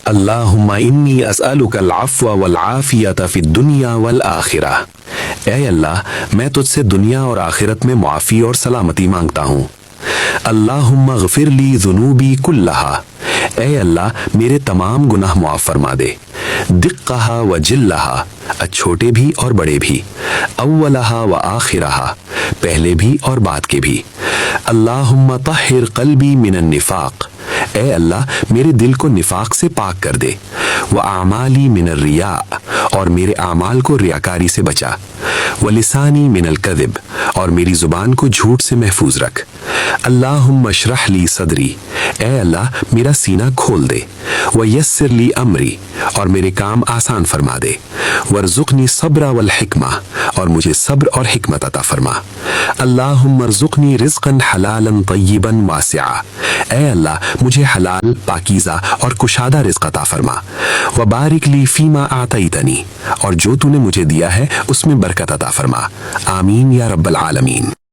اللہم انی اسألک العفو والعافیت فی الدنیا والآخرہ۔ اے اللہ میں تجھ سے دنیا اور آخرت میں معافی اور سلامتی مانگتا ہوں۔ اللہم اغفر لی ذنوبی کلہا۔ اے اللہ میرے تمام گناہ معاف فرما دے، دقہا و جلہا، چھوٹے بھی اور بڑے بھی، اولہا و آخرہا، پہلے بھی اور بعد کے بھی۔ اللہم طہر قلبی من النفاق۔ اے اللہ میرے دل کو نفاق سے پاک کر دے، وَأَعْمَالِي مِنَ الرِّيَاءِ، اور میرے اعمال کو ریاکاری سے بچا، وَلِسَانِي مِنَ الْكَذِبِ، اور میری زبان کو جھوٹ سے محفوظ رکھ۔ اللہم اشرح لی صدری۔ اے اللہ میرا سینہ کھول دے، وَيَسِّرْ لِي أَمْرِي، اور میرے کام آسان فرما دے، وَارْزُقْنِي الصَّبْرَ وَالْحِکْمَةَ، اور مجھے صبر اور حکمت عطا فرما۔ اللہم ارزقنی رزقا حلالا طیبا واسعا۔ اے اللہ مجھے حلال، پاکیزہ اور کشادہ رزق عطا فرما۔ وبارک لی فیما اعطیتنی، اور جو تو نے مجھے دیا ہے اس میں برکت عطا فرما۔ آمین یا رب العالمین۔